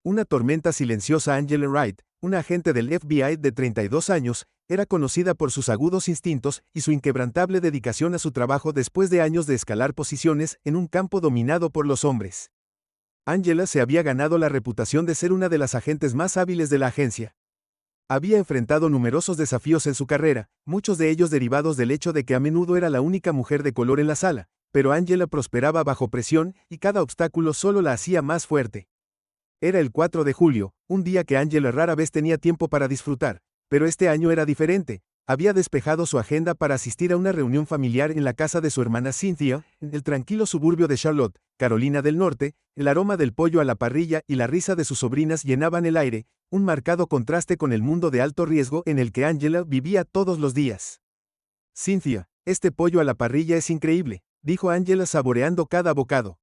Una tormenta silenciosa. Angela Wright, una agente del FBI de 32 años, era conocida por sus agudos instintos y su inquebrantable dedicación a su trabajo después de años de escalar posiciones en un campo dominado por los hombres. Angela se había ganado la reputación de ser una de las agentes más hábiles de la agencia. Había enfrentado numerosos desafíos en su carrera, muchos de ellos derivados del hecho de que a menudo era la única mujer de color en la sala, pero Angela prosperaba bajo presión y cada obstáculo solo la hacía más fuerte. Era el 4 de julio, un día que Angela rara vez tenía tiempo para disfrutar, pero este año era diferente. Había despejado su agenda para asistir a una reunión familiar en la casa de su hermana Cynthia, en el tranquilo suburbio de Charlotte, Carolina del Norte. El aroma del pollo a la parrilla y la risa de sus sobrinas llenaban el aire, un marcado contraste con el mundo de alto riesgo en el que Angela vivía todos los días. Cynthia, este pollo a la parrilla es increíble, dijo Angela saboreando cada bocado.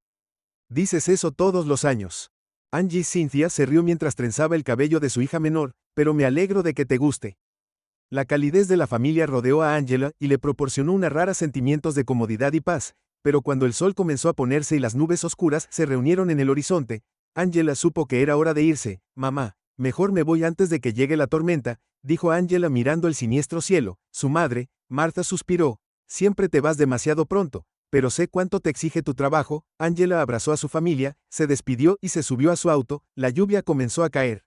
Dices eso todos los años. Angie. Cynthia se rió mientras trenzaba el cabello de su hija menor, pero me alegro de que te guste. La calidez de la familia rodeó a Angela y le proporcionó una rara sentimientos de comodidad y paz, pero cuando el sol comenzó a ponerse y las nubes oscuras se reunieron en el horizonte, Angela supo que era hora de irse. Mamá, mejor me voy antes de que llegue la tormenta, dijo Angela mirando el siniestro cielo. Su madre, Martha, suspiró. Siempre te vas demasiado pronto, pero sé cuánto te exige tu trabajo. Angela abrazó a su familia, se despidió y se subió a su auto. La lluvia comenzó a caer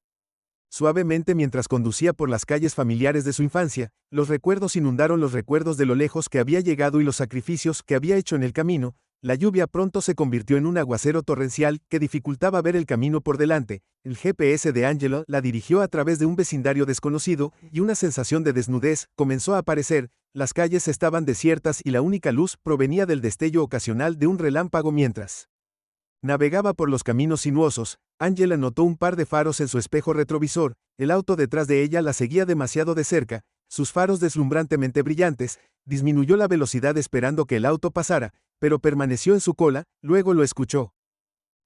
suavemente mientras conducía por las calles familiares de su infancia. Los recuerdos inundaron los recuerdos de lo lejos que había llegado y los sacrificios que había hecho en el camino. La lluvia pronto se convirtió en un aguacero torrencial que dificultaba ver el camino por delante. El GPS de Angela la dirigió a través de un vecindario desconocido y una sensación de desnudez comenzó a aparecer. Las calles estaban desiertas y la única luz provenía del destello ocasional de un relámpago mientras navegaba por los caminos sinuosos. Angela notó un par de faros en su espejo retrovisor. El auto detrás de ella la seguía demasiado de cerca, sus faros deslumbrantemente brillantes. Disminuyó la velocidad esperando que el auto pasara, pero permaneció en su cola. Luego lo escuchó.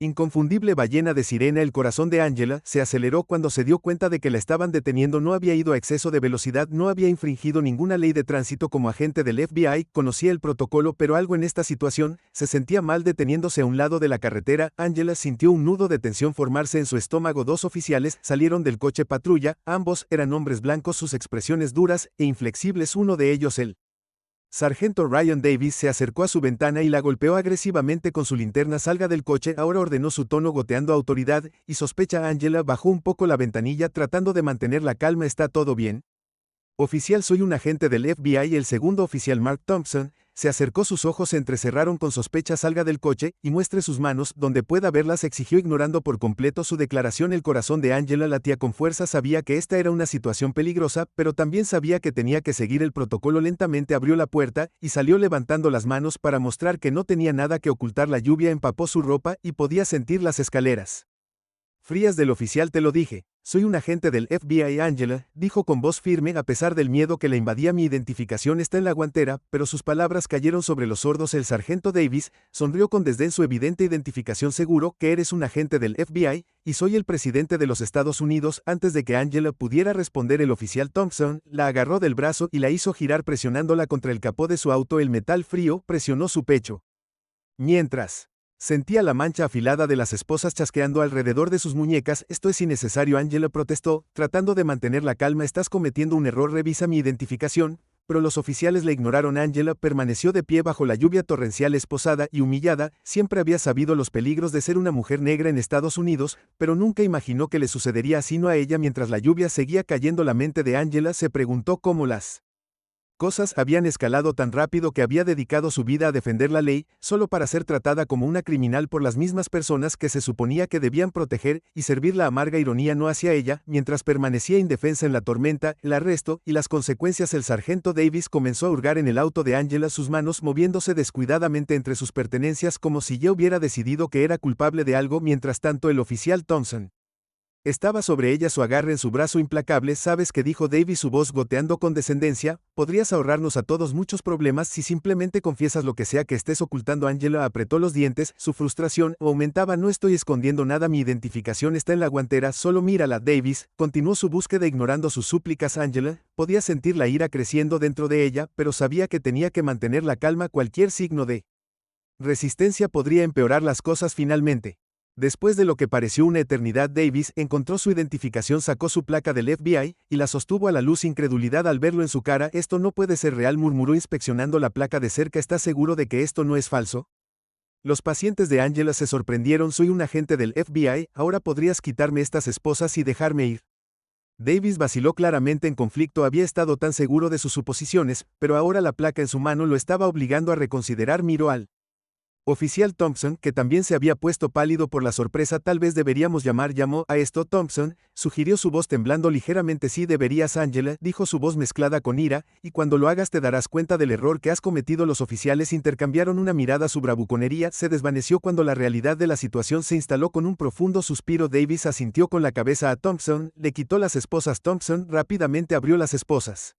Inconfundible ballena de sirena. El corazón de Angela se aceleró cuando se dio cuenta de que la estaban deteniendo. No había ido a exceso de velocidad, no había infringido ninguna ley de tránsito. Como agente del FBI, conocía el protocolo, pero algo en esta situación se sentía mal. Deteniéndose a un lado de la carretera, Angela sintió un nudo de tensión formarse en su estómago. Dos oficiales salieron del coche patrulla, ambos eran hombres blancos, sus expresiones duras e inflexibles. Uno de ellos, el sargento Ryan Davis, se acercó a su ventana y la golpeó agresivamente con su linterna. Salga del coche ahora, ordenó, su tono goteando autoridad y sospecha. Angela bajó un poco la ventanilla tratando de mantener la calma. ¿Está todo bien? Oficial, soy un agente del FBI. El segundo oficial, Mark Thompson, se acercó. Sus ojos se entrecerraron con sospecha. Salga del coche y muestre sus manos donde pueda verlas, exigió, ignorando por completo su declaración. El corazón de Angela latía con fuerza. Sabía que esta era una situación peligrosa, pero también sabía que tenía que seguir el protocolo. Lentamente abrió la puerta y salió levantando las manos para mostrar que no tenía nada que ocultar. La lluvia empapó su ropa y podía sentir las escaleras frías del oficial. Te lo dije, soy un agente del FBI. Angela dijo con voz firme a pesar del miedo que la invadía. Mi identificación está en la guantera, pero sus palabras cayeron sobre los sordos. El sargento Davis sonrió con desdén. Su evidente identificación. Seguro que eres un agente del FBI, y soy el presidente de los Estados Unidos. Antes de que Angela pudiera responder, el oficial Thompson la agarró del brazo y la hizo girar presionándola contra el capó de su auto. El metal frío presionó su pecho, mientras sentía la mancha afilada de las esposas chasqueando alrededor de sus muñecas. Esto es innecesario, Angela protestó, tratando de mantener la calma. Estás cometiendo un error, revisa mi identificación. Pero los oficiales la ignoraron. Angela permaneció de pie bajo la lluvia torrencial, esposada y humillada. Siempre había sabido los peligros de ser una mujer negra en Estados Unidos, pero nunca imaginó que le sucedería así. No a ella. Mientras la lluvia seguía cayendo, la mente de Angela se preguntó cómo las cosas habían escalado tan rápido. Que había dedicado su vida a defender la ley, solo para ser tratada como una criminal por las mismas personas que se suponía que debían proteger y servir. La amarga ironía no hacia ella. Mientras permanecía indefensa en la tormenta, el arresto y las consecuencias. El sargento Davis comenzó a hurgar en el auto de Angela, sus manos moviéndose descuidadamente entre sus pertenencias como si ya hubiera decidido que era culpable de algo. Mientras tanto, el oficial Thompson estaba sobre ella, su agarre en su brazo implacable. ¿Sabes qué?, dijo Davis, su voz goteando con descendencia, podrías ahorrarnos a todos muchos problemas si simplemente confiesas lo que sea que estés ocultando. Angela apretó los dientes, su frustración aumentaba. No estoy escondiendo nada, mi identificación está en la guantera, solo mírala. Davis continuó su búsqueda ignorando sus súplicas. Angela podía sentir la ira creciendo dentro de ella, pero sabía que tenía que mantener la calma. Cualquier signo de resistencia podría empeorar las cosas. Finalmente Después de lo que pareció una eternidad, Davis encontró su identificación, sacó su placa del FBI y la sostuvo a la luz. Incredulidad al verlo en su cara. Esto no puede ser real, murmuró inspeccionando la placa de cerca. ¿Estás seguro de que esto no es falso? Los pacientes de Angela se sorprendieron. Soy un agente del FBI, ahora podrías quitarme estas esposas y dejarme ir. Davis vaciló, claramente en conflicto. Había estado tan seguro de sus suposiciones, pero ahora la placa en su mano lo estaba obligando a reconsiderar. Miró al oficial Thompson, que también se había puesto pálido por la sorpresa. Tal vez deberíamos llamó a esto. Thompson, sugirió, su voz temblando ligeramente. Sí, deberías, Angela, dijo su voz mezclada con ira, y cuando lo hagas te darás cuenta del error que has cometido. Los oficiales intercambiaron una mirada. Su bravuconería se desvaneció cuando la realidad de la situación se instaló. Con un profundo suspiro, Davis asintió con la cabeza a Thompson. Le quitó las esposas. Thompson rápidamente abrió las esposas.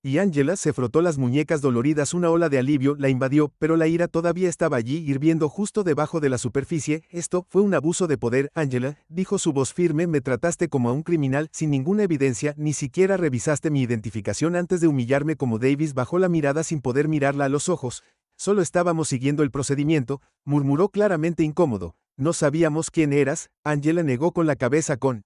Y Angela se frotó las muñecas doloridas. Una ola de alivio la invadió, pero la ira todavía estaba allí, hirviendo justo debajo de la superficie. Esto fue un abuso de poder, Angela, dijo su voz firme. Me trataste como a un criminal, sin ninguna evidencia, ni siquiera revisaste mi identificación antes de humillarme. Como Davis bajó la mirada sin poder mirarla a los ojos. Solo estábamos siguiendo el procedimiento, murmuró claramente incómodo. No sabíamos quién eras. Angela negó con la cabeza con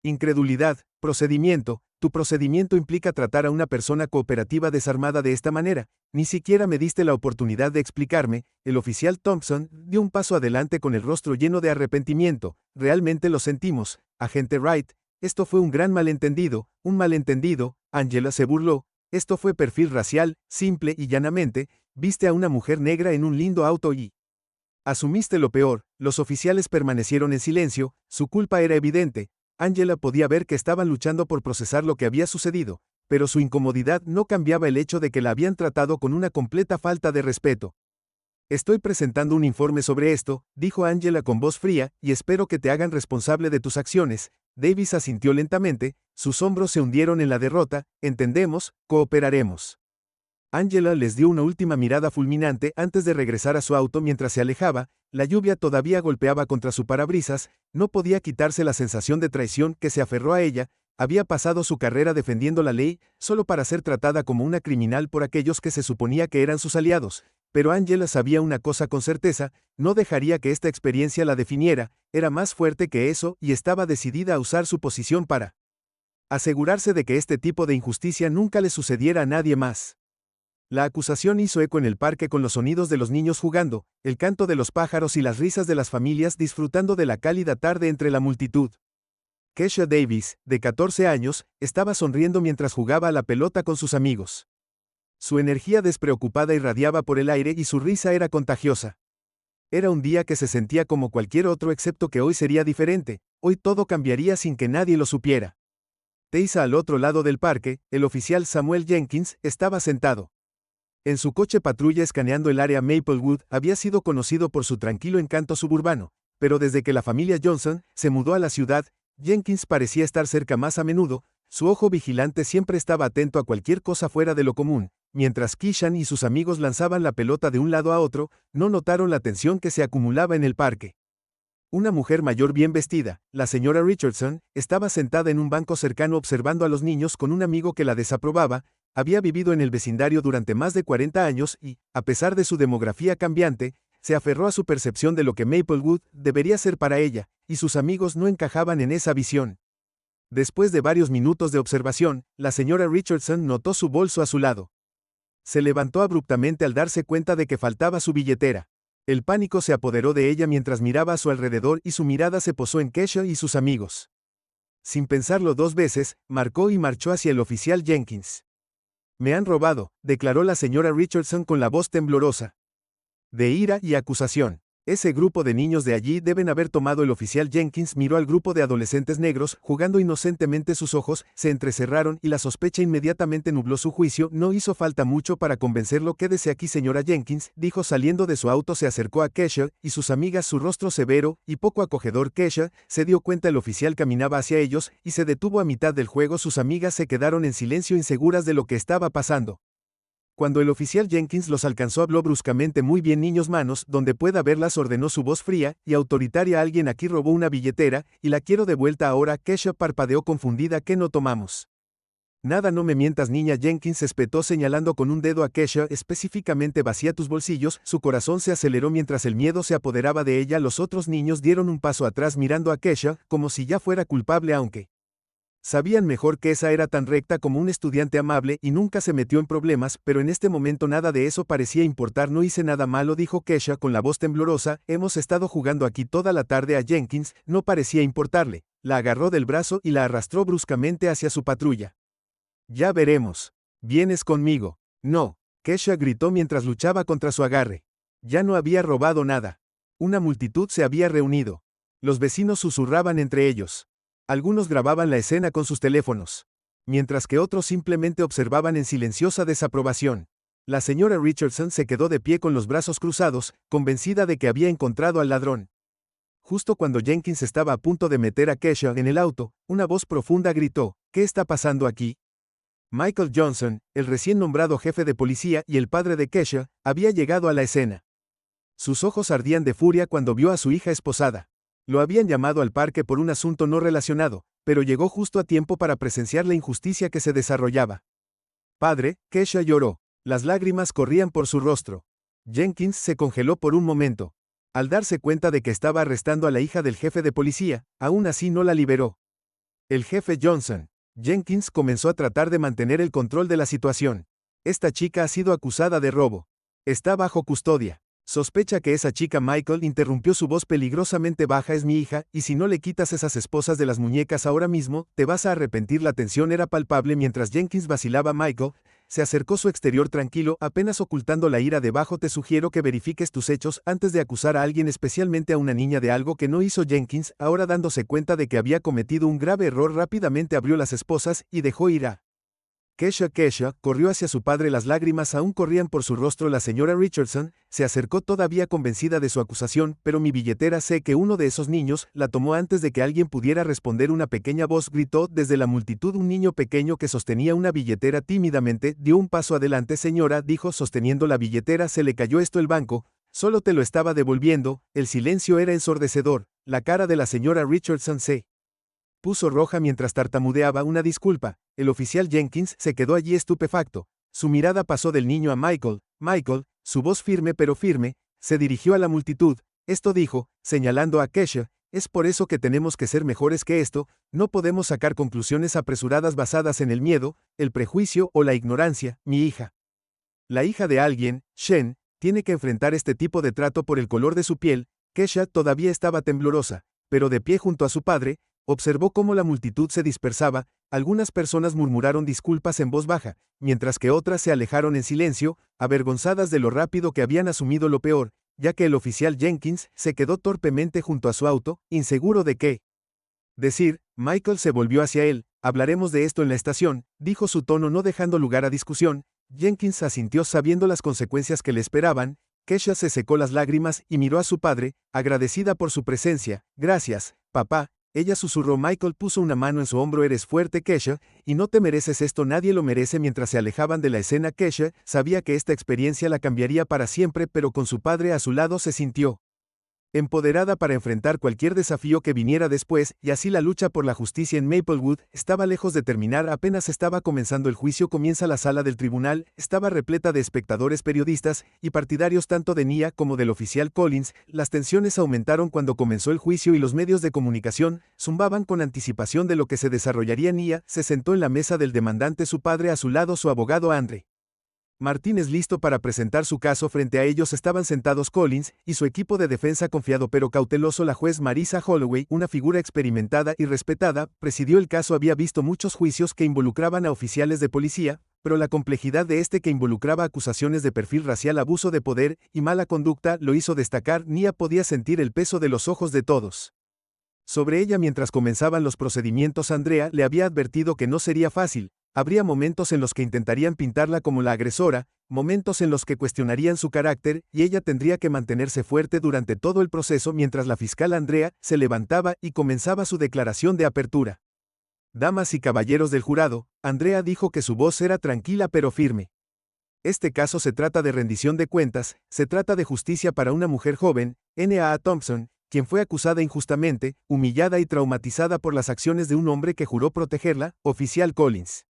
incredulidad. Procedimiento. Tu procedimiento implica tratar a una persona cooperativa desarmada de esta manera. Ni siquiera me diste la oportunidad de explicarme. El oficial Thompson dio un paso adelante con el rostro lleno de arrepentimiento. Realmente lo sentimos, agente Wright. Esto fue un gran malentendido, un malentendido. Angela se burló. Esto fue perfil racial, simple y llanamente. Viste a una mujer negra en un lindo auto y asumiste lo peor. Los oficiales permanecieron en silencio. Su culpa era evidente. Angela podía ver que estaban luchando por procesar lo que había sucedido, pero su incomodidad no cambiaba el hecho de que la habían tratado con una completa falta de respeto. Estoy presentando un informe sobre esto, dijo Angela con voz fría, y espero que te hagan responsable de tus acciones. Davis asintió lentamente, sus hombros se hundieron en la derrota. Entendemos, cooperaremos. Angela les dio una última mirada fulminante antes de regresar a su auto. Mientras se alejaba, la lluvia todavía golpeaba contra su parabrisas. No podía quitarse la sensación de traición que se aferró a ella. Había pasado su carrera defendiendo la ley, solo para ser tratada como una criminal por aquellos que se suponía que eran sus aliados. Pero Angela sabía una cosa con certeza: no dejaría que esta experiencia la definiera. Era más fuerte que eso, y estaba decidida a usar su posición para asegurarse de que este tipo de injusticia nunca le sucediera a nadie más. La acusación hizo eco en el parque, con los sonidos de los niños jugando, el canto de los pájaros y las risas de las familias disfrutando de la cálida tarde entre la multitud. Kesha Davis, de 14 años, estaba sonriendo mientras jugaba a la pelota con sus amigos. Su energía despreocupada irradiaba por el aire y su risa era contagiosa. Era un día que se sentía como cualquier otro, excepto que hoy sería diferente. Hoy todo cambiaría sin que nadie lo supiera. Teiza, al otro lado del parque, el oficial Samuel Jenkins estaba sentado en su coche patrulla escaneando el área. Maplewood había sido conocido por su tranquilo encanto suburbano, pero desde que la familia Johnson se mudó a la ciudad, Jenkins parecía estar cerca más a menudo. Su ojo vigilante siempre estaba atento a cualquier cosa fuera de lo común. Mientras Kishan y sus amigos lanzaban la pelota de un lado a otro, no notaron la tensión que se acumulaba en el parque. Una mujer mayor bien vestida, la señora Richardson, estaba sentada en un banco cercano observando a los niños con un amigo que la desaprobaba. Había vivido en el vecindario durante más de 40 años y, a pesar de su demografía cambiante, se aferró a su percepción de lo que Maplewood debería ser para ella, y sus amigos no encajaban en esa visión. Después de varios minutos de observación, la señora Richardson notó su bolso a su lado. Se levantó abruptamente al darse cuenta de que faltaba su billetera. El pánico se apoderó de ella mientras miraba a su alrededor, y su mirada se posó en Kesha y sus amigos. Sin pensarlo dos veces, marcó y marchó hacia el oficial Jenkins. Me han robado, declaró la señora Richardson con la voz temblorosa de ira y acusación. Ese grupo de niños de allí deben haber tomado. El oficial Jenkins miró al grupo de adolescentes negros jugando inocentemente. Sus ojos se entrecerraron y la sospecha inmediatamente nubló su juicio. No hizo falta mucho para convencerlo. Quédese aquí, señora Jenkins, dijo saliendo de su auto. Se acercó a Kesha y sus amigas, su rostro severo y poco acogedor. Kesha se dio cuenta el oficial caminaba hacia ellos y se detuvo a mitad del juego. Sus amigas se quedaron en silencio, inseguras de lo que estaba pasando. Cuando el oficial Jenkins los alcanzó, habló bruscamente. Muy bien, niños, manos donde pueda verlas, ordenó su voz fría y autoritaria. Alguien aquí robó una billetera y la quiero de vuelta ahora. Kesha parpadeó confundida. ¿Qué no tomamos? Nada, no me mientas, niña. Jenkins espetó señalando con un dedo a Kesha, específicamente vacía tus bolsillos. Su corazón se aceleró mientras el miedo se apoderaba de ella. Los otros niños dieron un paso atrás mirando a Kesha, como si ya fuera culpable, aunque sabían mejor que esa era tan recta como un estudiante amable y nunca se metió en problemas, pero en este momento nada de eso parecía importar. No hice nada malo, dijo Kesha con la voz temblorosa. Hemos estado jugando aquí toda la tarde. A Jenkins no parecía importarle. La agarró del brazo y la arrastró bruscamente hacia su patrulla. Ya veremos. ¿Vienes conmigo? No, Kesha gritó mientras luchaba contra su agarre. Ya no había robado nada. Una multitud se había reunido. Los vecinos susurraban entre ellos. Algunos grababan la escena con sus teléfonos, mientras que otros simplemente observaban en silenciosa desaprobación. La señora Richardson se quedó de pie con los brazos cruzados, convencida de que había encontrado al ladrón. Justo cuando Jenkins estaba a punto de meter a Kesha en el auto, una voz profunda gritó: ¿Qué está pasando aquí? Michael Johnson, el recién nombrado jefe de policía y el padre de Kesha, había llegado a la escena. Sus ojos ardían de furia cuando vio a su hija esposada. Lo habían llamado al parque por un asunto no relacionado, pero llegó justo a tiempo para presenciar la injusticia que se desarrollaba. Padre, Kesha lloró. Las lágrimas corrían por su rostro. Jenkins se congeló por un momento. Al darse cuenta de que estaba arrestando a la hija del jefe de policía, aún así no la liberó. El jefe Johnson. Jenkins comenzó a tratar de mantener el control de la situación. Esta chica ha sido acusada de robo. Está bajo custodia. Sospecha que esa chica. Michael interrumpió, su voz peligrosamente baja: es mi hija, y si no le quitas esas esposas de las muñecas ahora mismo, te vas a arrepentir. La tensión era palpable mientras Jenkins vacilaba. Michael se acercó, su exterior tranquilo, apenas ocultando la ira debajo. Te sugiero que verifiques tus hechos antes de acusar a alguien, especialmente a una niña, de algo que no hizo. Jenkins, ahora dándose cuenta de que había cometido un grave error, rápidamente abrió las esposas y dejó ir a Kesha. Kesha corrió hacia su padre, las lágrimas aún corrían por su rostro. La señora Richardson se acercó todavía convencida de su acusación. Pero mi billetera, sé que uno de esos niños la tomó antes de que alguien pudiera responder. Una pequeña voz gritó desde la multitud. Un niño pequeño que sostenía una billetera tímidamente dio un paso adelante. Señora, dijo sosteniendo la billetera, se le cayó esto. El banco solo te lo estaba devolviendo. El silencio era ensordecedor. La cara de la señora Richardson se puso roja mientras tartamudeaba una disculpa. El oficial Jenkins se quedó allí estupefacto. Su mirada pasó del niño a Michael. Michael, su voz firme pero firme, se dirigió a la multitud. Esto dijo, señalando a Kesha: es por eso que tenemos que ser mejores que esto. No podemos sacar conclusiones apresuradas basadas en el miedo, el prejuicio o la ignorancia. Mi hija, la hija de alguien, Shen, tiene que enfrentar este tipo de trato por el color de su piel. Kesha todavía estaba temblorosa, pero de pie junto a su padre, observó cómo la multitud se dispersaba. Algunas personas murmuraron disculpas en voz baja, mientras que otras se alejaron en silencio, avergonzadas de lo rápido que habían asumido lo peor, ya que el oficial Jenkins se quedó torpemente junto a su auto, inseguro de qué decir. Michael se volvió hacia él. Hablaremos de esto en la estación, dijo, su tono no dejando lugar a discusión. Jenkins asintió sabiendo las consecuencias que le esperaban. Kesha se secó las lágrimas y miró a su padre, agradecida por su presencia. Gracias, papá. Ella susurró. Michael puso una mano en su hombro. Eres fuerte, Kesha, y no te mereces esto, nadie lo merece. Mientras se alejaban de la escena, Kesha sabía que esta experiencia la cambiaría para siempre, pero con su padre a su lado se sintió empoderada para enfrentar cualquier desafío que viniera después, y así la lucha por la justicia en Maplewood estaba lejos de terminar. Apenas estaba comenzando el juicio. Comienza. La sala del tribunal estaba repleta de espectadores, periodistas y partidarios tanto de Nia como del oficial Collins. Las tensiones aumentaron cuando comenzó el juicio y los medios de comunicación zumbaban con anticipación de lo que se desarrollaría. Nia se sentó en la mesa del demandante, su padre a su lado, su abogado Andre Martínez listo para presentar su caso. Frente a ellos estaban sentados Collins y su equipo de defensa, confiado pero cauteloso. La juez Marisa Holloway, una figura experimentada y respetada, presidió el caso. Había visto muchos juicios que involucraban a oficiales de policía, pero la complejidad de este, que involucraba acusaciones de perfil racial, abuso de poder y mala conducta, lo hizo destacar. Nia podía sentir el peso de los ojos de todos sobre ella mientras comenzaban los procedimientos. Andrea le había advertido que no sería fácil. Habría momentos en los que intentarían pintarla como la agresora, momentos en los que cuestionarían su carácter, y ella tendría que mantenerse fuerte durante todo el proceso. Mientras la fiscal Andrea se levantaba y comenzaba su declaración de apertura. Damas y caballeros del jurado, Andrea dijo que su voz era tranquila pero firme. Este caso se trata de rendición de cuentas, se trata de justicia para una mujer joven, N.A. Thompson, quien fue acusada injustamente, humillada y traumatizada por las acciones de un hombre que juró protegerla, oficial Collins.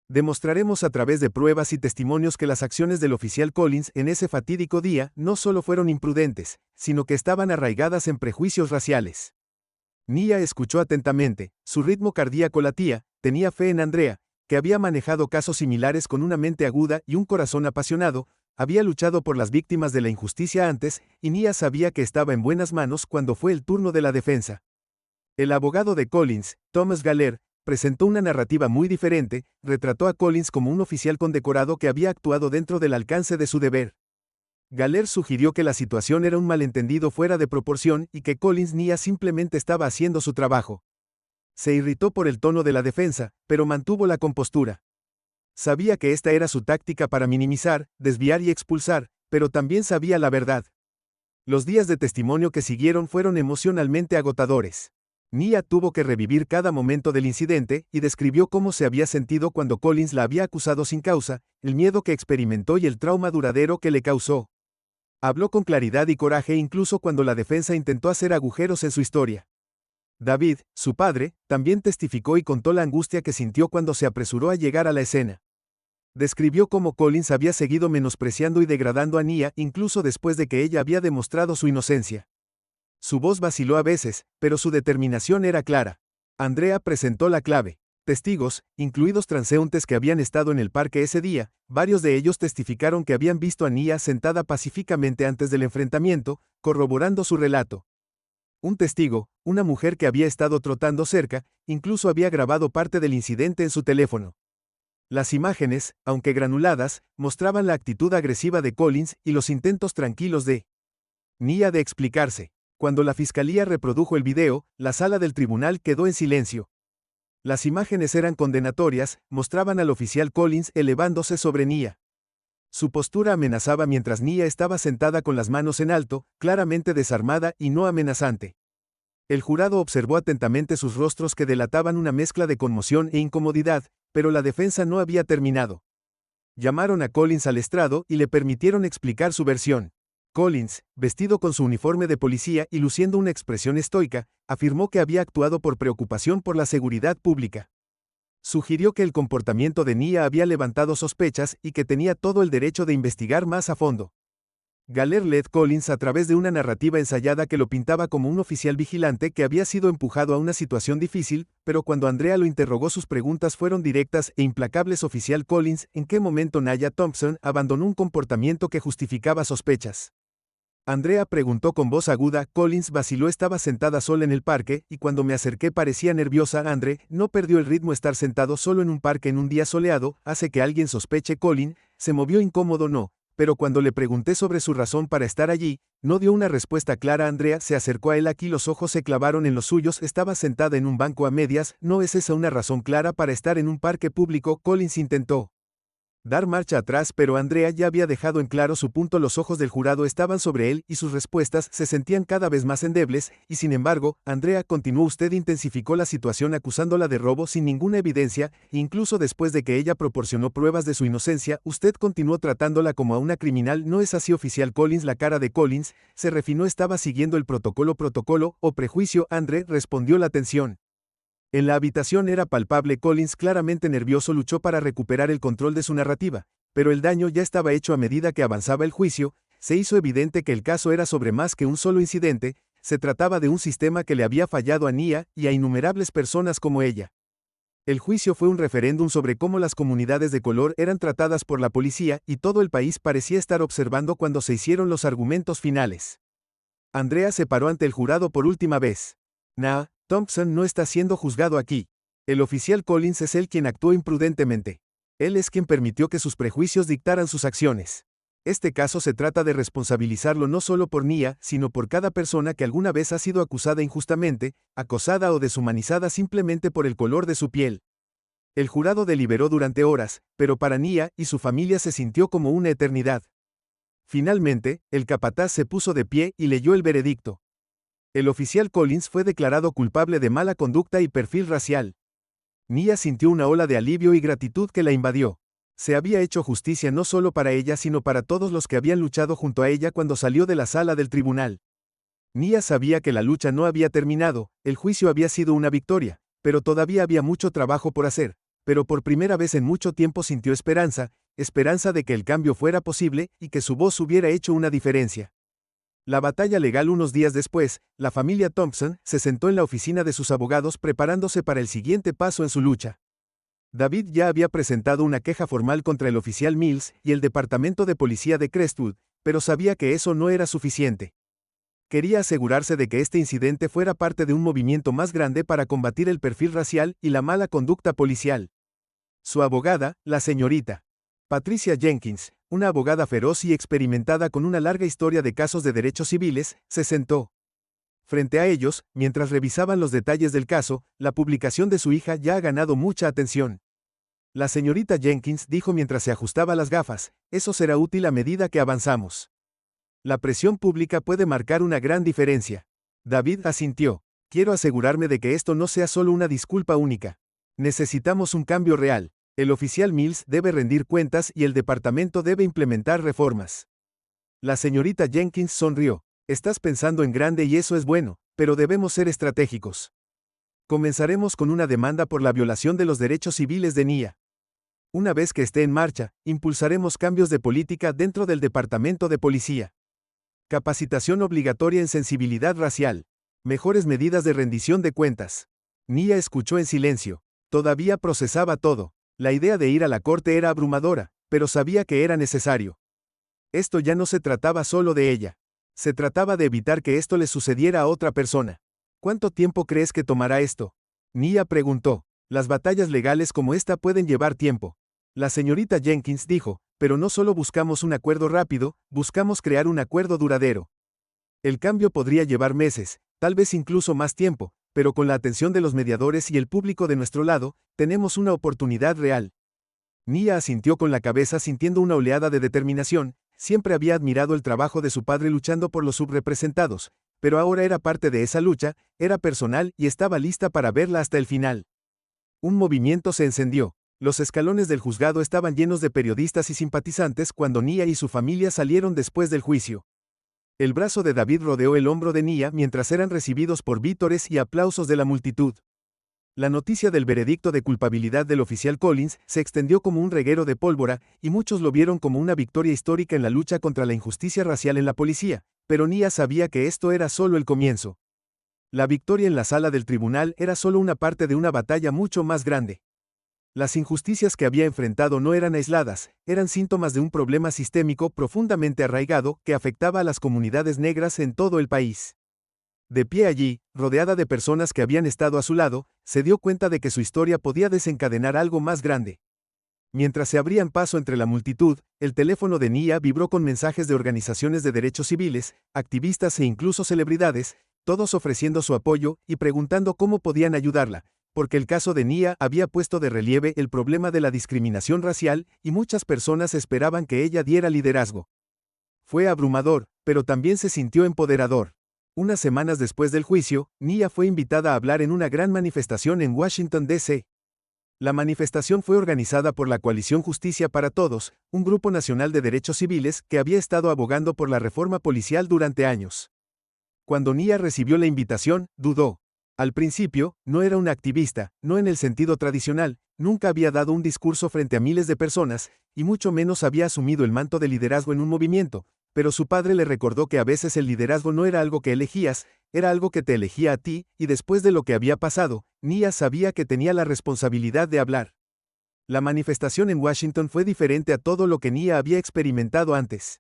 Demostraremos a través de pruebas y testimonios que las acciones del oficial Collins en ese fatídico día no solo fueron imprudentes, sino que estaban arraigadas en prejuicios raciales. Nia escuchó atentamente, su ritmo cardíaco latía, tenía fe en Andrea, que había manejado casos similares con una mente aguda y un corazón apasionado, había luchado por las víctimas de la injusticia antes, y Nia sabía que estaba en buenas manos cuando fue el turno de la defensa. El abogado de Collins, Thomas Galler, presentó una narrativa muy diferente, retrató a Collins como un oficial condecorado que había actuado dentro del alcance de su deber. Galler sugirió que la situación era un malentendido fuera de proporción y que Collins Nia simplemente estaba haciendo su trabajo. Se irritó por el tono de la defensa, pero mantuvo la compostura. Sabía que esta era su táctica para minimizar, desviar y expulsar, pero también sabía la verdad. Los días de testimonio que siguieron fueron emocionalmente agotadores. Nia tuvo que revivir cada momento del incidente y describió cómo se había sentido cuando Collins la había acusado sin causa, el miedo que experimentó y el trauma duradero que le causó. Habló con claridad y coraje incluso cuando la defensa intentó hacer agujeros en su historia. David, su padre, también testificó y contó la angustia que sintió cuando se apresuró a llegar a la escena. Describió cómo Collins había seguido menospreciando y degradando a Nia incluso después de que ella había demostrado su inocencia. Su voz vaciló a veces, pero su determinación era clara. Andrea presentó la clave. Testigos, incluidos transeúntes que habían estado en el parque ese día, varios de ellos testificaron que habían visto a Nia sentada pacíficamente antes del enfrentamiento, corroborando su relato. Un testigo, una mujer que había estado trotando cerca, incluso había grabado parte del incidente en su teléfono. Las imágenes, aunque granuladas, mostraban la actitud agresiva de Collins y los intentos tranquilos de Nia de explicarse. Cuando la fiscalía reprodujo el video, la sala del tribunal quedó en silencio. Las imágenes eran condenatorias, mostraban al oficial Collins elevándose sobre Nia. Su postura amenazaba mientras Nia estaba sentada con las manos en alto, claramente desarmada y no amenazante. El jurado observó atentamente sus rostros que delataban una mezcla de conmoción e incomodidad, pero la defensa no había terminado. Llamaron a Collins al estrado y le permitieron explicar su versión. Collins, vestido con su uniforme de policía y luciendo una expresión estoica, afirmó que había actuado por preocupación por la seguridad pública. Sugirió que el comportamiento de Nia había levantado sospechas y que tenía todo el derecho de investigar más a fondo. Galler led Collins a través de una narrativa ensayada que lo pintaba como un oficial vigilante que había sido empujado a una situación difícil, pero cuando Andrea lo interrogó sus preguntas fueron directas e implacables. Oficial Collins, ¿en qué momento Nia Thompson abandonó un comportamiento que justificaba sospechas? Andrea preguntó con voz aguda. Collins vaciló. Estaba sentada sola en el parque, y cuando me acerqué parecía nerviosa. Andre, no perdió el ritmo. Estar sentado solo en un parque en un día soleado, hace que alguien sospeche. Collins se movió incómodo. No, pero cuando le pregunté sobre su razón para estar allí, no dio una respuesta clara. Andrea se acercó a él. Aquí los ojos se clavaron en los suyos. Estaba sentada en un banco a medias. ¿No es esa una razón clara para estar en un parque público? Collins intentó dar marcha atrás, pero Andrea ya había dejado en claro su punto. Los ojos del jurado estaban sobre él y sus respuestas se sentían cada vez más endebles, y sin embargo, Andrea continuó. Usted intensificó la situación acusándola de robo sin ninguna evidencia, incluso después de que ella proporcionó pruebas de su inocencia. Usted continuó tratándola como a una criminal. ¿No es así, oficial Collins? La cara de Collins se refinó. Estaba siguiendo el protocolo o prejuicio. Andre respondió. La tensión en la habitación era palpable. Collins, claramente nervioso, luchó para recuperar el control de su narrativa, pero el daño ya estaba hecho. A medida que avanzaba el juicio, se hizo evidente que el caso era sobre más que un solo incidente. Se trataba de un sistema que le había fallado a Nia y a innumerables personas como ella. El juicio fue un referéndum sobre cómo las comunidades de color eran tratadas por la policía, y todo el país parecía estar observando cuando se hicieron los argumentos finales. Andrea se paró ante el jurado por última vez. Nia Thompson no está siendo juzgado aquí. El oficial Collins es él quien actuó imprudentemente. Él es quien permitió que sus prejuicios dictaran sus acciones. Este caso se trata de responsabilizarlo no solo por Nia, sino por cada persona que alguna vez ha sido acusada injustamente, acosada o deshumanizada simplemente por el color de su piel. El jurado deliberó durante horas, pero para Nia y su familia se sintió como una eternidad. Finalmente, el capataz se puso de pie y leyó el veredicto. El oficial Collins fue declarado culpable de mala conducta y perfil racial. Nia sintió una ola de alivio y gratitud que la invadió. Se había hecho justicia no solo para ella sino para todos los que habían luchado junto a ella cuando salió de la sala del tribunal. Nia sabía que la lucha no había terminado, el juicio había sido una victoria, pero todavía había mucho trabajo por hacer. pero por primera vez en mucho tiempo sintió esperanza, esperanza de que el cambio fuera posible y que su voz hubiera hecho una diferencia. La batalla legal. Unos días después, la familia Thompson se sentó en la oficina de sus abogados preparándose para el siguiente paso en su lucha. David ya había presentado una queja formal contra el oficial Mills y el departamento de policía de Crestwood, pero sabía que eso no era suficiente. Quería asegurarse de que este incidente fuera parte de un movimiento más grande para combatir el perfil racial y la mala conducta policial. Su abogada, la señorita Patricia Jenkins, una abogada feroz y experimentada con una larga historia de casos de derechos civiles, se sentó frente a ellos. Mientras revisaban los detalles del caso, la publicación de su hija ya ha ganado mucha atención. La señorita Jenkins dijo mientras se ajustaba las gafas, eso será útil a medida que avanzamos. La presión pública puede marcar una gran diferencia. David asintió. Quiero asegurarme de que esto no sea solo una disculpa única. Necesitamos un cambio real. El oficial Mills debe rendir cuentas y el departamento debe implementar reformas. La señorita Jenkins sonrió. Estás pensando en grande y eso es bueno, pero debemos ser estratégicos. Comenzaremos con una demanda por la violación de los derechos civiles de Nia. Una vez que esté en marcha, impulsaremos cambios de política dentro del departamento de policía. Capacitación obligatoria en sensibilidad racial. Mejores medidas de rendición de cuentas. Nia escuchó en silencio. Todavía procesaba todo. La idea de ir a la corte era abrumadora, pero sabía que era necesario. Esto ya no se trataba solo de ella. Se trataba de evitar que esto le sucediera a otra persona. ¿Cuánto tiempo crees que tomará esto? Nia preguntó. Las batallas legales como esta pueden llevar tiempo. La señorita Jenkins dijo, pero no solo buscamos un acuerdo rápido, buscamos crear un acuerdo duradero. El cambio podría llevar meses, tal vez incluso más tiempo, pero con la atención de los mediadores y el público de nuestro lado, tenemos una oportunidad real. Nia asintió con la cabeza sintiendo una oleada de determinación. Siempre había admirado el trabajo de su padre luchando por los subrepresentados, pero ahora era parte de esa lucha, era personal y estaba lista para verla hasta el final. Un movimiento se encendió. Los escalones del juzgado estaban llenos de periodistas y simpatizantes cuando Nia y su familia salieron después del juicio. El brazo de David rodeó el hombro de Nia mientras eran recibidos por vítores y aplausos de la multitud. La noticia del veredicto de culpabilidad del oficial Collins se extendió como un reguero de pólvora, y muchos lo vieron como una victoria histórica en la lucha contra la injusticia racial en la policía, pero Nia sabía que esto era solo el comienzo. La victoria en la sala del tribunal era solo una parte de una batalla mucho más grande. Las injusticias que había enfrentado no eran aisladas, eran síntomas de un problema sistémico profundamente arraigado que afectaba a las comunidades negras en todo el país. De pie allí, rodeada de personas que habían estado a su lado, se dio cuenta de que su historia podía desencadenar algo más grande. Mientras se abrían paso entre la multitud, el teléfono de Nia vibró con mensajes de organizaciones de derechos civiles, activistas e incluso celebridades, todos ofreciendo su apoyo y preguntando cómo podían ayudarla, porque el caso de Nia había puesto de relieve el problema de la discriminación racial y muchas personas esperaban que ella diera liderazgo. Fue abrumador, pero también se sintió empoderador. Unas semanas después del juicio, Nia fue invitada a hablar en una gran manifestación en Washington, D.C. La manifestación fue organizada por la Coalición Justicia para Todos, un grupo nacional de derechos civiles que había estado abogando por la reforma policial durante años. Cuando Nia recibió la invitación, dudó. Al principio, no era una activista, no en el sentido tradicional, nunca había dado un discurso frente a miles de personas, y mucho menos había asumido el manto de liderazgo en un movimiento, pero su padre le recordó que a veces el liderazgo no era algo que elegías, era algo que te elegía a ti, y después de lo que había pasado, Nia sabía que tenía la responsabilidad de hablar. La manifestación en Washington fue diferente a todo lo que Nia había experimentado antes.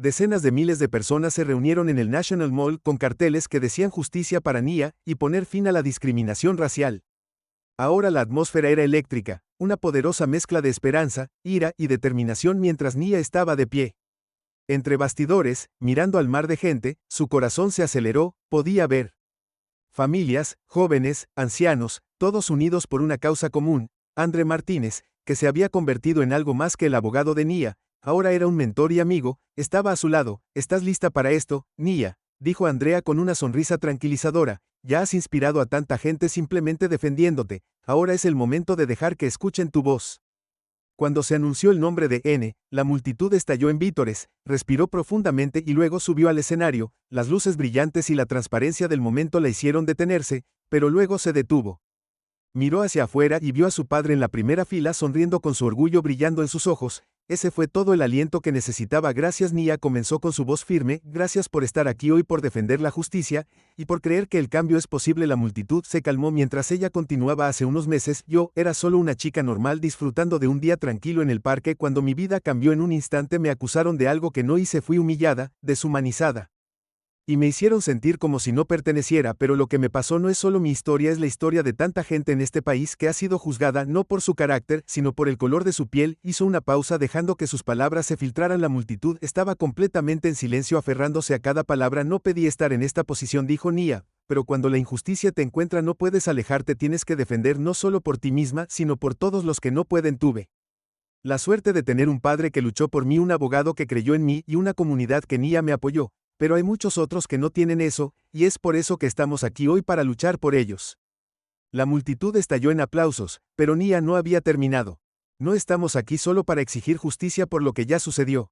Decenas de miles de personas se reunieron en el National Mall con carteles que decían justicia para Nia y poner fin a la discriminación racial. Ahora la atmósfera era eléctrica, una poderosa mezcla de esperanza, ira y determinación mientras Nia estaba de pie. Entre bastidores, mirando al mar de gente, su corazón se aceleró, podía ver familias, jóvenes, ancianos, todos unidos por una causa común. Andre Martínez, que se había convertido en algo más que el abogado de Nia, ahora era un mentor y amigo, estaba a su lado. ¿Estás lista para esto, Nia?, dijo Andrea con una sonrisa tranquilizadora. Ya has inspirado a tanta gente simplemente defendiéndote, ahora es el momento de dejar que escuchen tu voz. Cuando se anunció el nombre de N, la multitud estalló en vítores, respiró profundamente y luego subió al escenario. Las luces brillantes y la transparencia del momento la hicieron detenerse, pero luego se detuvo. Miró hacia afuera y vio a su padre en la primera fila sonriendo con su orgullo brillando en sus ojos. Ese fue todo el aliento que necesitaba. Gracias, Nia, comenzó con su voz firme, gracias por estar aquí hoy, por defender la justicia, y por creer que el cambio es posible. La multitud se calmó mientras ella continuaba. Hace unos meses, yo era solo una chica normal disfrutando de un día tranquilo en el parque cuando mi vida cambió en un instante. Me acusaron de algo que no hice, fui humillada, deshumanizada. Y me hicieron sentir como si no perteneciera, pero lo que me pasó no es solo mi historia, es la historia de tanta gente en este país que ha sido juzgada no por su carácter, sino por el color de su piel. Hizo una pausa dejando que sus palabras se filtraran. La multitud estaba completamente en silencio aferrándose a cada palabra. No pedí estar en esta posición, dijo Nia, pero cuando la injusticia te encuentra no puedes alejarte, tienes que defender no solo por ti misma, sino por todos los que no pueden. Tuve la suerte de tener un padre que luchó por mí, un abogado que creyó en mí y una comunidad que Nia me apoyó. Pero hay muchos otros que no tienen eso, y es por eso que estamos aquí hoy, para luchar por ellos. La multitud estalló en aplausos, pero Nia no había terminado. No estamos aquí solo para exigir justicia por lo que ya sucedió.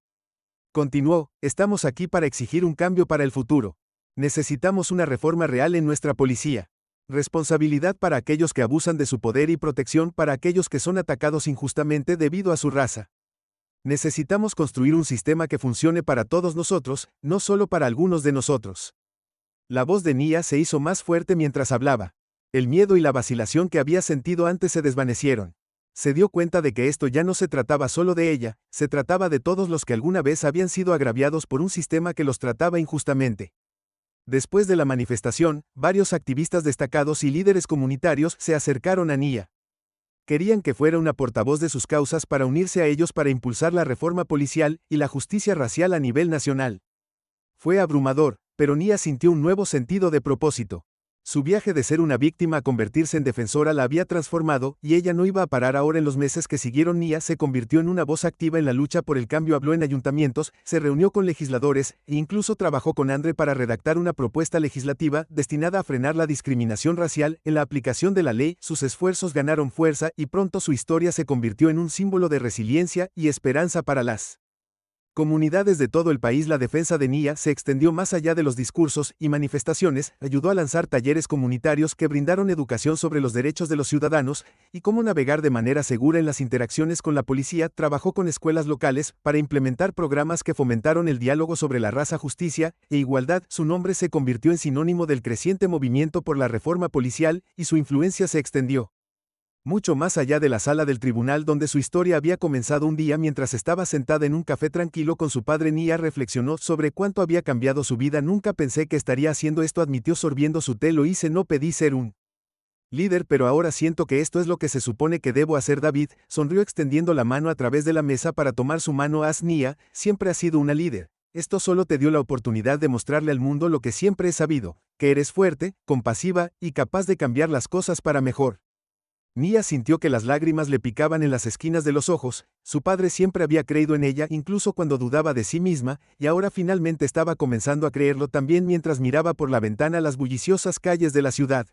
Continuó, estamos aquí para exigir un cambio para el futuro. Necesitamos una reforma real en nuestra policía. Responsabilidad para aquellos que abusan de su poder y protección para aquellos que son atacados injustamente debido a su raza. Necesitamos construir un sistema que funcione para todos nosotros, no solo para algunos de nosotros. La voz de Nia se hizo más fuerte mientras hablaba. El miedo y la vacilación que había sentido antes se desvanecieron. Se dio cuenta de que esto ya no se trataba solo de ella, se trataba de todos los que alguna vez habían sido agraviados por un sistema que los trataba injustamente. Después de la manifestación, varios activistas destacados y líderes comunitarios se acercaron a Nia. Querían que fuera una portavoz de sus causas para unirse a ellos para impulsar la reforma policial y la justicia racial a nivel nacional. Fue abrumador, pero Nia sintió un nuevo sentido de propósito. Su viaje de ser una víctima a convertirse en defensora la había transformado, y ella no iba a parar ahora. En los meses que siguieron, Nia se convirtió en una voz activa en la lucha por el cambio. Habló en ayuntamientos, se reunió con legisladores, e incluso trabajó con Andre para redactar una propuesta legislativa destinada a frenar la discriminación racial en la aplicación de la ley. Sus esfuerzos ganaron fuerza y pronto su historia se convirtió en un símbolo de resiliencia y esperanza para las comunidades de todo el país. La defensa de Nia se extendió más allá de los discursos y manifestaciones, ayudó a lanzar talleres comunitarios que brindaron educación sobre los derechos de los ciudadanos y cómo navegar de manera segura en las interacciones con la policía. Trabajó con escuelas locales para implementar programas que fomentaron el diálogo sobre la raza, justicia e igualdad. Su nombre se convirtió en sinónimo del creciente movimiento por la reforma policial y su influencia se extendió mucho más allá de la sala del tribunal donde su historia había comenzado. Un día, mientras estaba sentada en un café tranquilo con su padre, Nia reflexionó sobre cuánto había cambiado su vida. Nunca pensé que estaría haciendo esto, admitió sorbiendo su té. Lo hice, no pedí ser un líder, pero ahora siento que esto es lo que se supone que debo hacer. David sonrió extendiendo la mano a través de la mesa para tomar su mano. Nia siempre has sido una líder. Esto solo te dio la oportunidad de mostrarle al mundo lo que siempre he sabido, que eres fuerte, compasiva y capaz de cambiar las cosas para mejor. Nia sintió que las lágrimas le picaban en las esquinas de los ojos. Su padre siempre había creído en ella, incluso cuando dudaba de sí misma, y ahora finalmente estaba comenzando a creerlo también. Mientras miraba por la ventana las bulliciosas calles de la ciudad,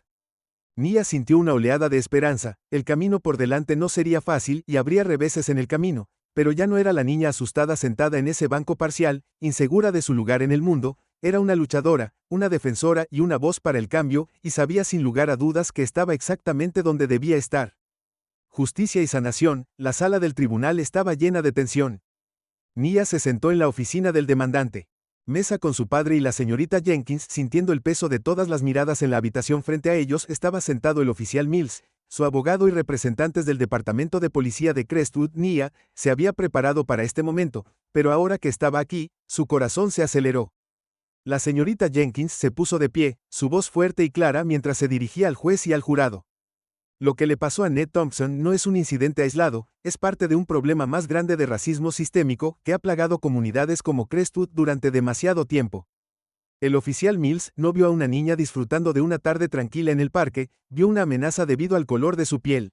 Nia sintió una oleada de esperanza. El camino por delante no sería fácil y habría reveses en el camino, pero ya no era la niña asustada sentada en ese banco parcial, insegura de su lugar en el mundo. Era una luchadora, una defensora y una voz para el cambio, y sabía sin lugar a dudas que estaba exactamente donde debía estar. Justicia y sanación. La sala del tribunal estaba llena de tensión. Nia se sentó en la oficina del demandante. Mesa con su padre y la señorita Jenkins, sintiendo el peso de todas las miradas en la habitación. Frente a ellos estaba sentado el oficial Mills, su abogado, y representantes del departamento de policía de Crestwood. Nia se había preparado para este momento, pero ahora que estaba aquí, su corazón se aceleró. La señorita Jenkins se puso de pie, su voz fuerte y clara mientras se dirigía al juez y al jurado. Lo que le pasó a Ned Thompson no es un incidente aislado, es parte de un problema más grande de racismo sistémico que ha plagado comunidades como Crestwood durante demasiado tiempo. El oficial Mills no vio a una niña disfrutando de una tarde tranquila en el parque, vio una amenaza debido al color de su piel.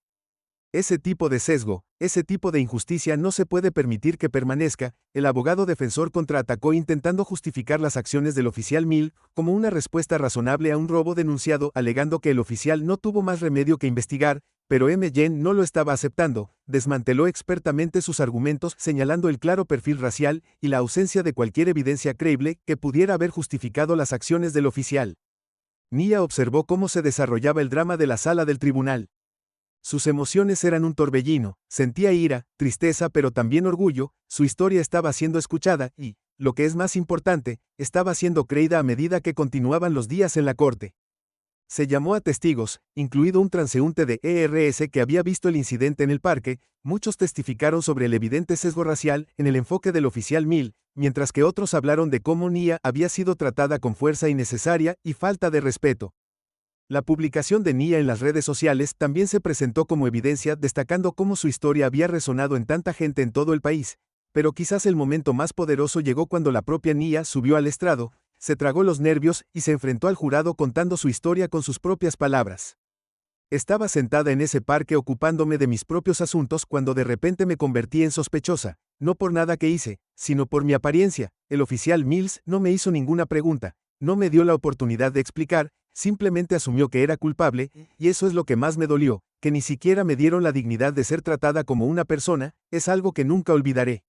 Ese tipo de sesgo, ese tipo de injusticia no se puede permitir que permanezca. El abogado defensor contraatacó intentando justificar las acciones del oficial Mill como una respuesta razonable a un robo denunciado, alegando que el oficial no tuvo más remedio que investigar, pero Jen no lo estaba aceptando. Desmanteló expertamente sus argumentos, señalando el claro perfil racial y la ausencia de cualquier evidencia creíble que pudiera haber justificado las acciones del oficial. Nia observó cómo se desarrollaba el drama de la sala del tribunal. Sus emociones eran un torbellino, sentía ira, tristeza pero también orgullo, su historia estaba siendo escuchada y, lo que es más importante, estaba siendo creída a medida que continuaban los días en la corte. Se llamó a testigos, incluido un transeúnte de ERS que había visto el incidente en el parque. Muchos testificaron sobre el evidente sesgo racial en el enfoque del oficial Mill, mientras que otros hablaron de cómo Nia había sido tratada con fuerza innecesaria y falta de respeto. La publicación de Nia en las redes sociales también se presentó como evidencia, destacando cómo su historia había resonado en tanta gente en todo el país. Pero quizás el momento más poderoso llegó cuando la propia Nia subió al estrado, se tragó los nervios y se enfrentó al jurado contando su historia con sus propias palabras. Estaba sentada en ese parque ocupándome de mis propios asuntos cuando de repente me convertí en sospechosa, no por nada que hice, sino por mi apariencia. El oficial Mills no me hizo ninguna pregunta, no me dio la oportunidad de explicar, simplemente asumió que era culpable, y eso es lo que más me dolió, que ni siquiera me dieron la dignidad de ser tratada como una persona. Es algo que nunca olvidaré.